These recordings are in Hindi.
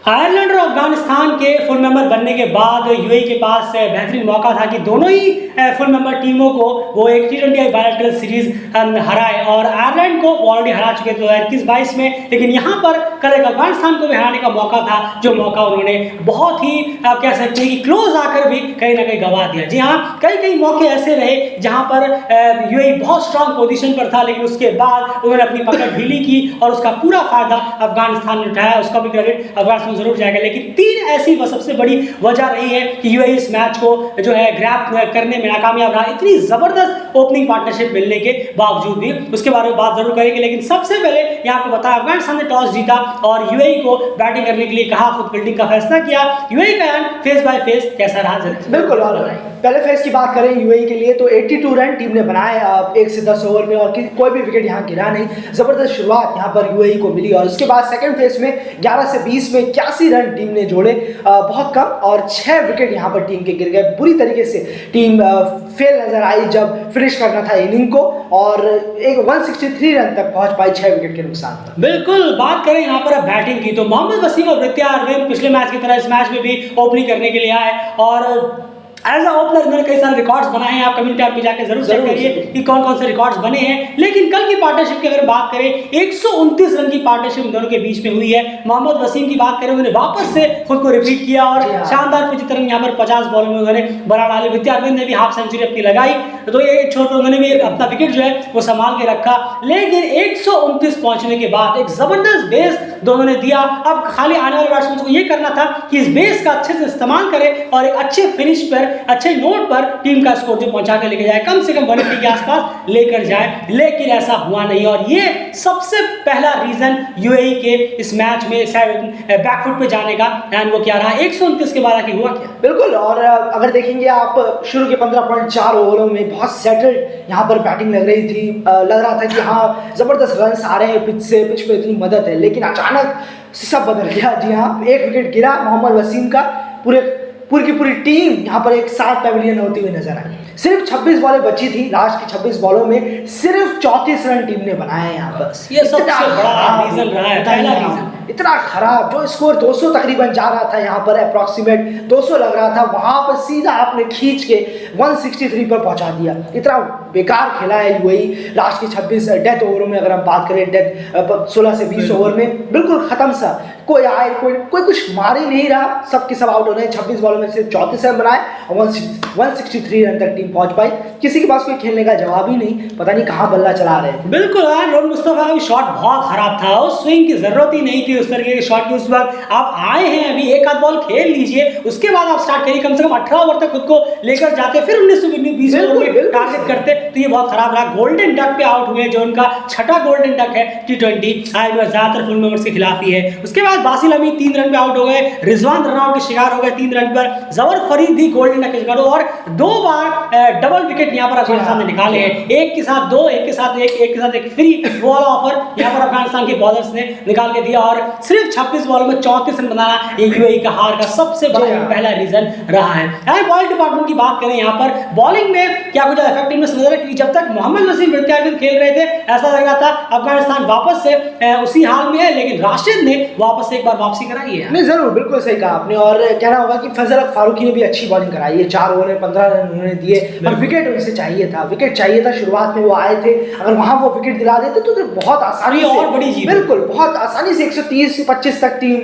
आयरलैंड और अफगानिस्तान के फुल मेंबर बनने के बाद यूएई के पास बेहतरीन मौका था कि दोनों ही फुल मेंबर टीमों को वो एक T20 बायलैटरल सीरीज हराए और आयरलैंड को ऑलरेडी हरा चुके थे 21-22 में। लेकिन यहाँ पर कल एक अफगानिस्तान को भी हराने का मौका था, जो मौका उन्होंने बहुत ही आप कह सकते हैं कि क्लोज आकर भी कहीं ना कहीं गंवा दिया। जी हाँ, कई मौके ऐसे रहे जहाँ पर यूएई बहुत स्ट्रांग पोजीशन पर था, लेकिन उसके बाद उन्होंने अपनी पकड़ ढीली की और उसका पूरा फायदा अफगानिस्तान ने उठाया। उसका भी क्रेडिट अफगानिस्तान जरूर जाएगा। लेकिन तीन ऐसी सबसे बड़ी वजह रही है कि यूएई इस मैच को जो है ग्रैब करने में नाकामयाब रहा, इतनी जबरदस्त ओपनिंग पार्टनरशिप मिलने के बावजूद भी। उसके बारे में बात जरूर करेंगे, लेकिन सबसे पहले यहाँ पे बताया अफगानिस्तान ने टॉस जीता और यूएई को बैटिंग करने के लिए कहा, खुद फील्डिंग का फैसला किया। यूएई का एंड फेस बाय फेस कैसा रहा? बिल्कुल, पहले फेस की बात करें यूएई के लिए तो 82 रन टीम ने बनाए 1 से 10 ओवर में और कोई भी विकेट यहाँ गिरा नहीं। जबरदस्त शुरुआत यहाँ पर यूएई को मिली और उसके बाद सेकंड फेस में 11 से 20 में 81 रन टीम ने जोड़े, बहुत कम, और 6 विकेट यहाँ पर टीम के गिर गए। बुरी तरीके से टीम फेल नजर आई जब फिनिश करना था इनिंग को और एक 163 रन तक पहुंच पाई 6 विकेट के नुकसान पर। बिल्कुल, बात करें यहाँ पर बैटिंग की तो मोहम्मद वसीम और प्रत्या अरविंद पिछले मैच की तरह इस मैच में भी ओपनिंग करने के लिए आए और एज अ ओपनर इन्होंने कई सारे रिकॉर्ड्स बनाए हैं। आप कम्युनिटी टैब पे जाकर जरूर चेक करिए कि कौन कौन से रिकॉर्ड्स बने हैं। लेकिन कल की पार्टनरशिप की अगर बात करें 129 रन की पार्टनरशिप इन दोनों के बीच में हुई है। मोहम्मद वसीम की बात करें, उन्होंने वापस से खुद को रिपीट किया और शानदार 75 रन यहाँ पर 50 बॉलों में उन्होंने बना डाले। प्रत्या अरविंद ने भी हाफ सेंचुरी अपनी लगाई, तो ये छोटे उन्होंने भी अपना विकेट जो है वो संभाल के रखा। लेकिन 129 पहुंचने के बाद एक जबरदस्त बेस दोनों ने दिया। अब खाली आने वाले बैट्समैन को ये करना था कि इस बेस का अच्छे से इस्तेमाल करें और एक अच्छे फिनिश पर, अच्छे नोट पर टीम का स्कोर जो पहुंचा के लेके जाए, कम से कम 180 के आसपास लेकर जाए। लेकिन ऐसा हुआ नहीं और ये सबसे पहला रीजन यूएई के इस मैच में बैकफुट पे जाने का, एंड वो क्या रहा 129 के बाद आके हुआ क्या? बिल्कुल, और अगर देखेंगे आप शुरू के 15.4 ओवरों में बहुत सेटल्ड यहाँ पर बैटिंग लग रही थी। लग रहा था कि हाँ जबरदस्त रन आ रहे हैं पिच से, पिच पे इतनी मदद है, लेकिन अचानक सब बदल गया। जी हाँ, एक विकेट गिरा मोहम्मद वसीम का, पूरी की पूरी टीम यहाँ पर एक साथ पैविलियन होती हुई नजर आई। सिर्फ 26 बॉलें बची थी, लास्ट की 26 बॉलों में सिर्फ 34 रन टीम ने बनाए यहाँ पर। ये सबसे बड़ा रीजन रहा है, पहला रीजन। इतना खराब, जो स्कोर 200 तकरीबन जा रहा था यहाँ पर, अप्रॉक्सीमेट 200 लग रहा था, वहां पर सीधा आपने खींच के 163 पर पहुंचा दिया। इतना बेकार खेला है यूएई। लास्ट की 26 डेथ ओवरों में अगर हम बात करें, डेथ 16 से 20 ओवर में बिल्कुल खत्म सा, कोई आए कोई कुछ मार ही नहीं रहा, सबके सब आउट हो रहे हैं। 26 बॉलों में सिर्फ 34 रन बनाए और 163 रन तक टीम पहुंच पाई। किसी के पास कोई खेलने का जवाब ही नहीं, पता नहीं कहाँ बल्ला चला रहे थे। बिल्कुल यार, रोहन मुस्तफा का भी शॉट बहुत खराब था, उस स्विंग की जरूरत ही नहीं थी उस तरह के शॉट की। उस वक्त आप आए हैं, अभी एक आध बॉल खेल लीजिए, उसके बाद आप स्टार्ट करिए। कम से कम 18 ओवर तक खुद को लेकर जाते, फिर 19-20 ओवर में टारगेट करते, तो ये बहुत खराब रहा। गोल्डन डक पे आउट हुए, जो उनका छठा गोल्डन डक है T20, ज्यादातर फुल मेंबर्स के खिलाफ ही है। उसके बाद बासिल अमीन 3 रन पे आउट हो गए, रिजवान रनआउट के शिकार हो गए 3 रन पर, जबर फरीद भी गोल्डन डक के शिकार और 2 बार डबल विकेट यहाँ पर अफगानिस्तान ने निकाले हैं। एक के साथ 2, एक के साथ एक फ्री वो वाला ऑफर यहाँ पर अफगानिस्तान के बॉलर्स ने निकाल के दिया और सिर्फ 26 बॉलों में 34 रन बनाना ये यूएई का हार का सबसे बड़ा पहला रीजन रहा है। बॉलिंग डिपार्टमेंट की बात करें, यहाँ पर बॉलिंग में क्या कुछ इफेक्टिवनेस नजर है, क्योंकि जब तक मोहम्मद वसीम प्रत्या अरविंद खेल रहे थे ऐसा लग रहा था अफगानिस्तान वापस से उसी हाल में है, लेकिन राशिद ने वापस से एक बार वापसी कराई है। नहीं, जरूर, बिल्कुल सही कहा आपने। और कहना होगा कि फजल फारूकी ने भी अच्छी बॉलिंग कराई है, 4 ओवर में 15 रन उन्होंने दिए और विकेट उनसे चाहिए था, शुरुआत में वो आए थे। अगर वहां वो विकेट दिला देते तो बहुत आसानी से, और बड़ी जीत, बिल्कुल बहुत आसानी से 130-25 तक टीम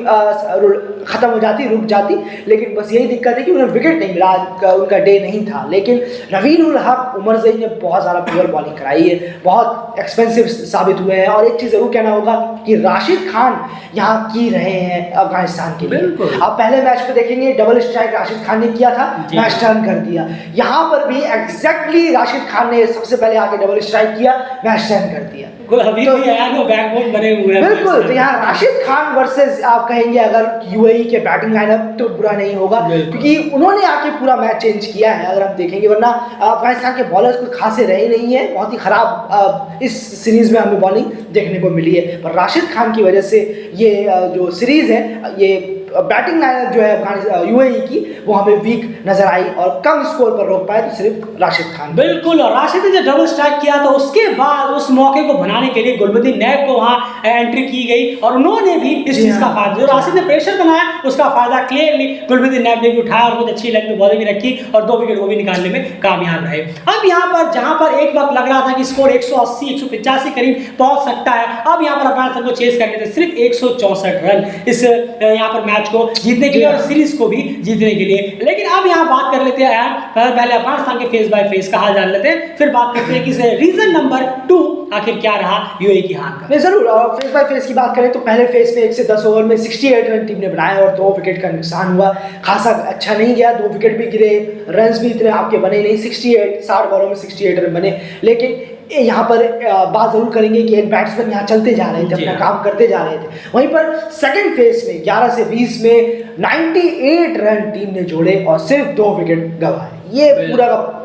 खत्म हो जाती, रुक जाती। लेकिन बस यही दिक्कत है कि उन्हें विकेट नहीं मिला, उनका डे नहीं था। लेकिन रवीन उल हक, उमर ज़ई ने बहुत ज़्यादा प्योर बॉलिंग कराई है, बहुत एक्सपेंसिव साबित हुए हैं। और एक चीज़ जरूर कहना होगा कि राशिद खान यहाँ की रहे हैं अफगानिस्तान के लिए। आप पहले मैच पे देखेंगे डबल स्ट्राइक राशिद खान ने किया था, मैच टर्न कर दिया। यहाँ पर भी एग्जैक्टली राशिद खान ने सबसे पहले आके डबल स्ट्राइक किया, मैच टर्न कर दिया। अभी तो बैकबोन बने हुए हैं। बिल्कुल, तो यहाँ राशिद खान वर्सेस आप कहेंगे अगर यूएई के बैटिंग लाइनअप, तो बुरा नहीं होगा क्योंकि उन्होंने आके पूरा मैच चेंज किया है अगर हम देखेंगे। वरना अफगानिस्तान के बॉलर्स कोई खासे रहे नहीं है, बहुत ही खराब इस सीरीज में हमें बॉलिंग देखने को मिली है। पर राशिद खान की वजह से ये जो सीरीज है ये बैटिंग लाइनअप जो है यूएई की वो हमें वीक नजर आई और कम स्कोर पर रोक पाए तो सिर्फ राशिद खान। बिल्कुल, और राशिद ने जब डबल स्ट्राइक किया तो उसके बाद उस मौके को बनाने के लिए गुलबदीन नैब को वहाँ एंट्री की गई और उन्होंने भी इस चीज़ का फायदा, जो राशिद ने प्रेशर बनाया उसका फायदा क्लियरली गुलबदीन नैब ने भी उठाया और बहुत अच्छी लेग में बॉलिंग भी रखी और 2 विकेट वो भी निकालने में कामयाब रहे। अब यहाँ पर जहाँ पर एक वक्त लग रहा था कि स्कोर 180 185 करीब पहुंच सकता है, अब यहाँ पर अफगानिस्तान को चेस करने थे सिर्फ 164 रन इस यहाँ पर मैच को जीतने के लिए और सीरीज को भी जीतने के लिए। लेकिन अब यहाँ बात कर लेते हैं पहले अफगानिस्तान के फेस बाय फेस का हाल जान लेते हैं, फिर बात करते हैं कि रीजन नंबर 2 आखिर क्या रहा यूएई की हार का। नहीं जरूर, और फेस बाय फेस की बात करें तो पहले फेस में 1 से 10 ओवर में 68 रन टीम ने बनाए और 2 विकेट का नुकसान हुआ, खासा अच्छा नहीं गया, 2 विकेट भी गिरे, रन्स भी इतने आपके बने नहीं, 60 बॉलों में 68 रन बने। लेकिन यहाँ पर बात जरूर करेंगे कि एक बैट्समैन यहाँ चलते जा रहे थे, अपना काम करते जा रहे थे। वहीं पर सेकंड फेस में 11 से 20 में 98 रन टीम ने जोड़े और सिर्फ 2 विकेट गंवाए। ये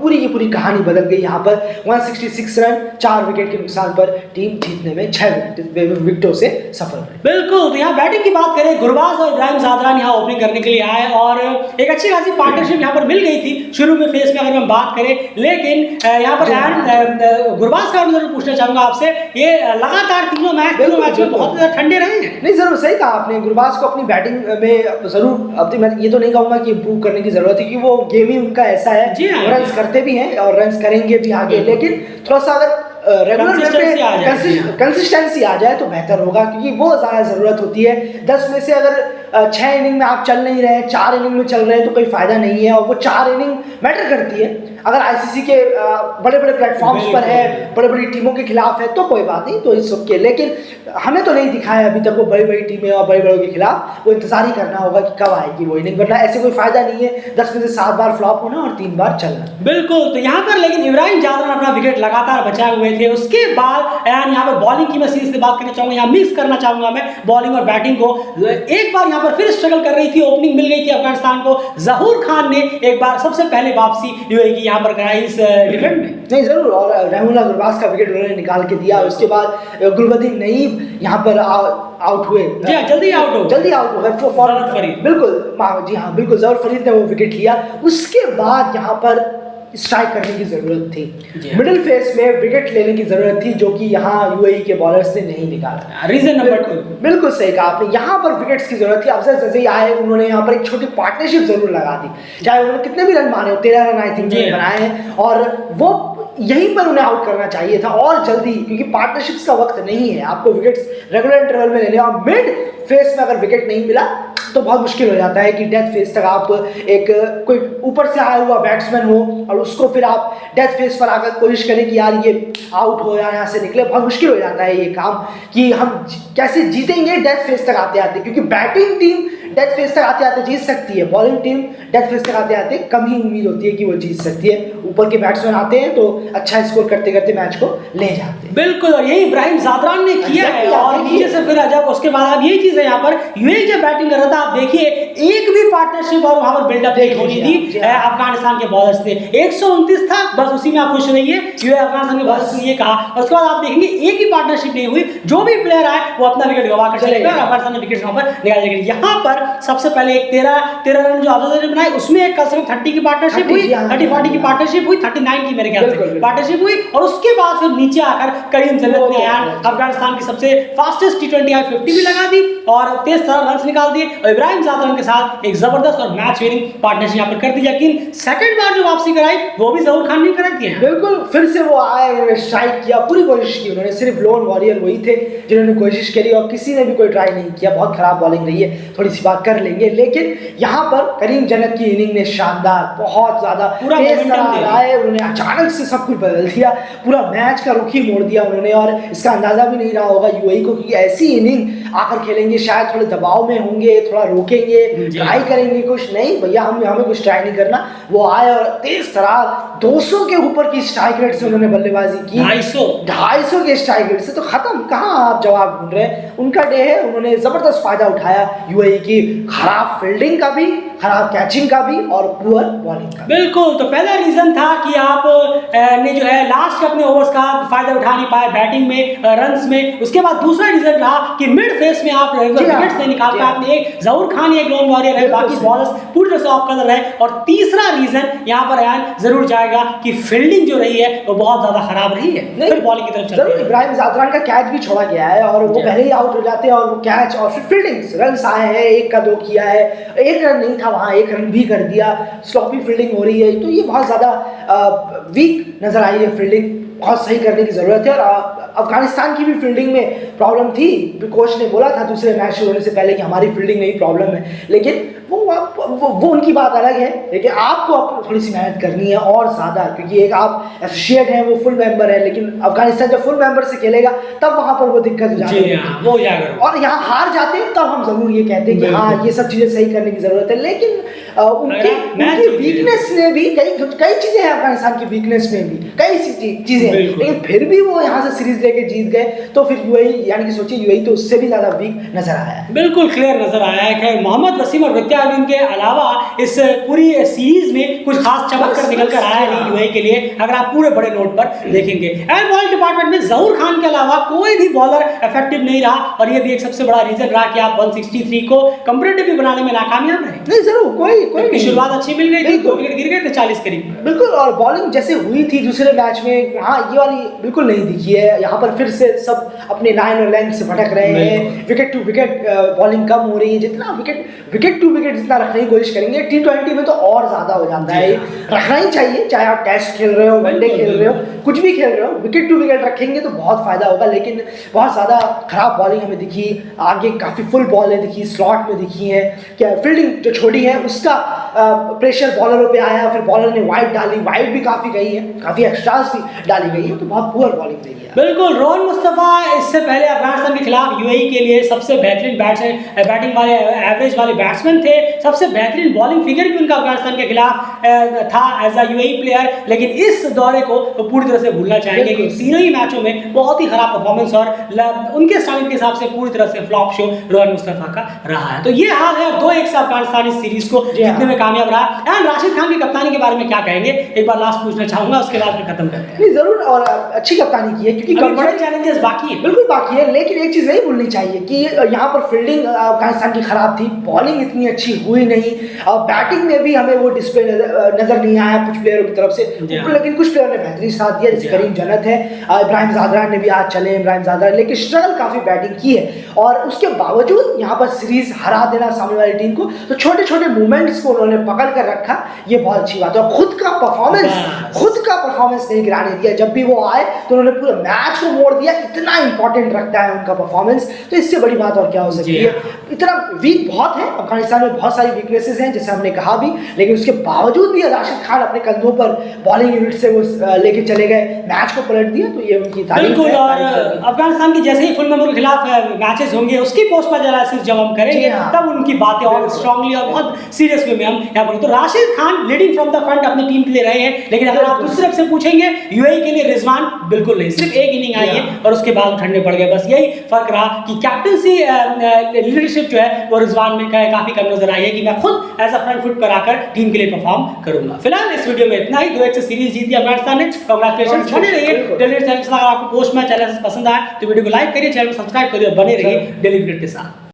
पूरी की पूरी कहानी बदल गई। यहाँ पर 166 रन 4 विकेट के नुकसान पर टीम जीतने में 6 विकेटों से सफल रही। बिल्कुल, तो यहाँ बैटिंग की बात करें, गुरबाज और इब्राहिम ज़ादरान यहाँ ओपनिंग करने के लिए आए और एक अच्छी खासी पार्टनरशिप यहाँ पर मिल गई थी शुरू में फेस में अगर हम बात करें। लेकिन यहाँ पर गुरबाज का जरूर पूछना चाहूंगा आपसे, ये लगातार तीनों मैच में बहुत ठंडे रहे हैं। नहीं जरूर सही कहा आपने, गुरबाज को अपनी बैटिंग में जरूर, अब मैं ये तो नहीं कहूंगा कि इंप्रूव करने की जरूरत है क्योंकि वो गेम ही उनका ऐसा है, रन्स करते भी हैं और रन्स करेंगे भी आगे, लेकिन थोड़ा सा अगर रेगुलर कंसिस्टेंसी आ जाए तो बेहतर होगा क्योंकि वो ज़्यादा ज़रूरत होती है। 10 में से अगर 6 इनिंग में आप चल नहीं रहे, 4 इनिंग में चल रहे हैं तो कोई फायदा नहीं है और वो 4 इनिंग मैटर करती है। अगर आईसीसी के बड़े बड़े प्लेटफॉर्म्स पर है, बड़ी बड़ी टीमों के खिलाफ है तो कोई बात नहीं, तो इस सबके, लेकिन हमें तो नहीं दिखाया अभी तक वो बड़ी बड़ी टीमें और बड़े बड़ों के खिलाफ, वो इंतजार ही करना होगा कि कब आएगी वो इनिंग, वरना ऐसे कोई फायदा नहीं है 10 में से 7 बार फ्लॉप होना और 3 बार चलना। बिल्कुल, तो यहाँ पर लेकिन इब्राहिम ज़ादरान अपना विकेट लगातार बचाए हुए थे। उसके बाद यहाँ पर बॉलिंग की मैं सीरीज से बात करना चाहूंगा, यहाँ मिक्स करना चाहूंगा मैं बॉलिंग और बैटिंग को। एक बार यहाँ पर फिर स्ट्रगल कर रही थी, ओपनिंग मिल गई थी अफगानिस्तान को, जहूर खान ने एक बार सबसे पहले वापसी यूएई की यहाँ पर कराई इस इवेंट में। नहीं जरूर, और रहमुल्लाह गुरबाज का विकेट उन्होंने निकाल के दिया। उसके बाद गुलबदीन नईब यहाँ पर आउट हुए, जल्दी आउट हो गए फॉरन फरीद, बिल्कुल जी हाँ बिल्कुल, जहूर फरीद ने वो विकेट लिया। उसके बाद यहाँ पर स्ट्राइक करने की जरूरत थी, मिडिल फेस में विकेट लेने की जरूरत थी, जो कि यहाँ यूएई के बॉलर्स ने नहीं निकाला। रीजन नंबर 2, बिल्कुल सही कहा आपने, यहाँ पर विकेट्स की जरूरत थी। अफजल जज़ई आए, उन्होंने यहाँ पर एक छोटी पार्टनरशिप जरूर लगा दी, चाहे उन्होंने कितने भी रन मारे, 13 रन आई थिंक बनाए हैं, और वो यहीं पर उन्हें आउट करना चाहिए था और जल्दी, क्योंकि पार्टनरशिप्स का वक्त नहीं है, आपको विकेट्स रेगुलर इंटरवल में लेने, और मिड फेस में अगर विकेट नहीं मिला तो बहुत मुश्किल हो जाता है कि डेथ फेस तक आप एक कोई ऊपर से आया हुआ बैट्समैन हो और उसको फिर आप डेथ फेस पर आकर कोशिश करें कि यार ये आउट हो या यहाँ से निकले, बहुत मुश्किल हो जाता है ये काम कि हम कैसे जीतेंगे डेथ फेस तक आते आते, क्योंकि बैटिंग टीम डेथ फेस तक आते आते जीत सकती है, बॉलिंग टीम डेथ फेस तक आते आते कम ही उम्मीद होती है कि वो जीत सकती है। ऊपर के बैट्समैन आते हैं तो अच्छा स्कोर करते करते मैच को ले जाते हैं। बिल्कुल, और यही इब्राहिम ज़ादरान ने किया है, और नीचे से फिर जब उसके बाद अब यही चीज़ है, यहाँ पर यूएई जब बैटिंग कर रहा था, आप देखिए एक भी पार्टनरशिप और वहाँ पर बिल्डअप नहीं होनी थी अफगानिस्तान के बॉलर्स ने। 129 था, बस उसी में आप खुश रहिए, यूएई अफगानिस्तान के बॉलर्स ने ये कहा, और उसके बाद आप देखेंगे एक ही पार्टनरशिप नहीं हुई, जो भी प्लेयर आए वो अपना विकेट गवा कर चले गए और अफगानिस्तान ने विकेट वहाँ पर निकाल दिए। यहाँ पर सबसे पहले एक 13 रन जो अफजल ने बनाए, उसमें एक कम से कम 30 की पार्टनरशिप हुई, 30-40 की पार्टनरशिप हुई, 39 की मेरे ख्याल से पार्टनरशिप हुई, और उसके बाद फिर नीचे आकर करीम जन्नत ने अफगानिस्तान की सबसे फास्टेस्ट T20 50 भी लगा दी और 23 रन निकाल दिए, और इब्राहिम ज़ादरान के साथ एक जबरदस्त और मैच विनिंग पार्टनरशिप यहाँ पर कर दी। लेकिन सेकंड बार जो वापसी कराई वो भी जहूर खान ने कराई थी। बिल्कुल, फिर से वो आए, उन्होंने स्ट्राइक किया, पूरी कोशिश की उन्होंने, सिर्फ लोन वॉरियर वही थे जिन्होंने कोशिश करी और किसी ने भी कोई ट्राई नहीं किया। बहुत खराब बॉलिंग रही है, थोड़ी सी बात कर लेंगे, लेकिन यहाँ पर करीम जन्नत की इनिंग ने शानदार, बहुत ज्यादा तेज आए, उन्होंने अचानक से सब कुछ बदल दिया, पूरा मैच का रुख ही मोड़ दिया उन्होंने, और इसका अंदाजा भी नहीं रहा होगा यूएई को कि ऐसी इनिंग आकर खेलेंगे, शायद थोड़े दबाव में होंगे, थोड़ा रोकेंगे, ट्राई करेंगे, कुछ नहीं भैया हमें कुछ ट्राई नहीं करना। वो आए और तेज तरार 200 के ऊपर की स्ट्राइक रेट से उन्होंने बल्लेबाजी की, 250 के स्ट्राइक रेट से, तो खत्म, कहाँ आप जवाब ढूंढ रहे हैं, उनका डे है, उन्होंने जबरदस्त फायदा उठाया यूएई की खराब फील्डिंग का भी, खराब कैचिंग का भी और पुअर बॉलिंग का। बिल्कुल, तो पहला रीजन था कि आप ने जो है लास्ट के अपने ओवर्स का फायदा उठा नहीं पाए बैटिंग में, रन्स में। उसके बाद दूसरा रीजन रहा कि मिड फेस में आप विकेट्स नहीं निकाल पाए। आपने एक जहूर खान एक लोन वॉरियर है, बाकी बॉलर्स पूरी तरह से ऑफ कलर है। और तीसरा रीजन यहाँ पर अयान जरूर जाएगा कि फील्डिंग जो रही है वो बहुत ज्यादा खराब रही है। फिर बॉलिंग की तरफ चलते हैं। इब्राहिम ज़ादरान का कैच भी छोड़ा गया है और वो पहले ही आउट हो जाते हैं, और वो कैच और फिर फील्डिंग रन्स आए हैं, 1 का 2 किया है, 1 रन नहीं था वहाँ, 1 रन भी कर दिया। स्लॉपी फील्डिंग हो रही है, तो ये बहुत ज़्यादा वीक नजर आई है फील्डिंग। बहुत सही करने की ज़रूरत है। और अफगानिस्तान की भी फील्डिंग में प्रॉब्लम थी। कोच ने बोला था दूसरे मैच शुरू होने से पहले कि हमारी फील्डिंग में ही प्रॉब्लम है, लेकिन वो उनकी बात अलग है। लेकिन आपको थोड़ी सी मेहनत करनी है और ज़्यादा, क्योंकि एक आप एसोसिएट हैं, वो फुल मेंबर है, लेकिन अफगानिस्तान जब फुल मेंबर से खेलेगा तब वहाँ पर वो दिक्कत हो जाती है। वो जाएगा और यहाँ हार जाते हैं तब हम जरूर ये कहते हैं कि हाँ ये सब चीज़ें सही करने की ज़रूरत है। लेकिन उनकी वीकनेस ने भी कई चीज़ें हैं, अफगानिस्तान की वीकनेस में भी कई चीज़ें, लेकिन फिर भी वो यहाँ से सीरीज लेके जीत गए। तो फिर यूएई, यानी कि सोचिए यूएई तो उससे भी ज़्यादा वीक नजर आया है। बिल्कुल क्लियर नजर आया है। खैर मोहम्मद वसीम और प्रत्यार के अलावा इस पूरी सीरीज में कुछ खास चमक कर निकल कर आया नहीं यूएई के लिए, अगर आप पूरे बड़े नोट पर देखेंगे। एंड बॉलिंग डिपार्टमेंट में जहूर खान के अलावा कोई भी बॉलर इफेक्टिव नहीं रहा, और ये भी एक सबसे बड़ा रीजन रहा कि आप 163 को कंपैरेटिव बनाने में नाकामयाब रहे। नहीं जरूर, कोई शुरुआत अच्छी मिल गई थी, 2 विकेट गिर गए थे 40 करीब। बिल्कुल, और बॉलिंग जैसे हुई थी दूसरे मैच में, हाँ ये वाली बिल्कुल नहीं दिखी है। यहाँ पर फिर से सब अपने लाइन और लेंथ से भटक रहे हैं। विकेट टू विकेट बॉलिंग कम हो रही है। जितना विकेट टू विकेट जितना रखने की कोशिश करेंगे, T20 में तो और ज्यादा हो जाता है। रखना ही चाहिए, चाहे आप टेस्ट खेल रहे हो, वनडे खेल रहे हो, कुछ भी खेल रहे हो, विकेट टू विकेट रखेंगे तो बहुत फायदा होगा। लेकिन बहुत ज्यादा खराब बॉलिंग हमें दिखी, आगे काफी फुल बॉलें दिखी, स्लॉट में दिखी है। क्या फील्डिंग जो छोड़ी है उसका प्रेशर बॉलरों पे आया, फिर बॉलर ने वाइड डाली, वाइड भी काफी गई है, काफी एक्स्ट्रास भी डाली गई है, तो बहुत पुअर बॉलिंग रही है। बिल्कुल, रोहन मुस्तफा इससे पहले अफगानिस्तान के खिलाफ यूएई के लिए सबसे बेहतरीन बैटिंग वाले एवरेज वाले बैट्समैन थे। सबसे बेहतरीन बॉलिंग फिगर भी उनका अफगानिस्तान के खिलाफ था एज अ यूएई प्लेयर। लेकिन इस दौरे को पूरी तरह से भूलना चाहेंगे कि तीनों ही मैचों में बहुत ही खराब परफॉर्मेंस और उनके स्टाइल के हिसाब से पूरी तरह से फ्लॉप शो रोहन मुस्तफा का रहा है। तो ये हाल है, 2-1 से अफगानिस्तान इस सीरीज को जीतने में कामयाब रहा। एंड राशिद खान की कप्तानी के बारे में क्या कहेंगे, एक बार लास्ट पूछना चाहूंगा, उसके बाद फिर खत्म करते हैं। नहीं जरूर, और अच्छी कप्तानी की है, क्योंकि बड़े चैलेंजेस बाकी है, बिल्कुल बाकी है। लेकिन एक चीज नहीं भूलनी चाहिए कि यहाँ पर फील्डिंग अफगानिस्तान की खराब थी, बॉलिंग इतनी अच्छी हुई नहीं, और बैटिंग में भी हमें वो डिस्प्ले नजर नहीं आया कुछ प्लेयरों की तरफ से। लेकिन कुछ प्लेयर ने बेहतरीन साथ दिया, जैसे करीम जन्नत है, इब्राहिम ज़ादरान ने भी आज चले, इब्राहिम ज़ादरान, लेकिन स्ट्रगल काफी बैटिंग की है। और उसके बावजूद यहाँ पर सीरीज हरा देना सामने वाली टीम को, तो छोटे छोटे मूवमेंट्स को उन्होंने पकड़ कर रखा, ये बहुत अच्छी बात है। और खुद का परफॉर्मेंस नहीं गिराने दिया। जब भी वो आए तो उन्होंने पूरे मैच को मोड़ दिया। इतना इंपॉर्टेंट रखता है उनका परफॉर्मेंस, तो इससे बड़ी बात और क्या हो सकती है। इतना वीक बहुत है अफगानिस्तान में, बहुत सारी वीकनेसेस हैं जैसे हमने कहा भी, लेकिन उसके बावजूद भी राशिद खान अपने कंधों पर बॉलिंग यूनिट से वो लेके चले गए, मैच को पलट दिया, तो ये उनकी तारीफ है। और अफगानिस्तान की जैसे ही फुल मेंबर के खिलाफ मैचेस होंगे, उसकी पोस्ट पर एनालिसिस जब हम करेंगे तब उनकी बातें और स्ट्रांगली और बहुत सीरियस वे में हम यहाँ पर। तो Rashid Khan leading from the front अपनी टीम के लिए रहे हैं, लेकिन अगर आप दूसरी तरफ से पूछेंगे यूएई के लिए रिजवान बिल्कुल नहीं, सिर्फ एक इनिंग आई है और उसके बाद ठंडे पड़ गए। बस यही फर्क रहा कि कैप्टनसी लीडरशिप जो है वो रिजवान में काफी कम नजर आई है कि मैं खुद एज अ फ्रंट फुट पर आकर टीम के लिए परफॉर्म करूंगा। फिलहाल इस वीडियो में इतना ही। 2-1 से सीरीज जीती अफगानिस्तान ने, कांग्रेचुलेशन। बने रहिए डेली चैनल। अगर आपको पोस्ट मैच चैनल पसंद आए तो वीडियो को लाइक करिए, चैनल को सब्सक्राइब करिए और बने रहिए डेली अपडेट के साथ।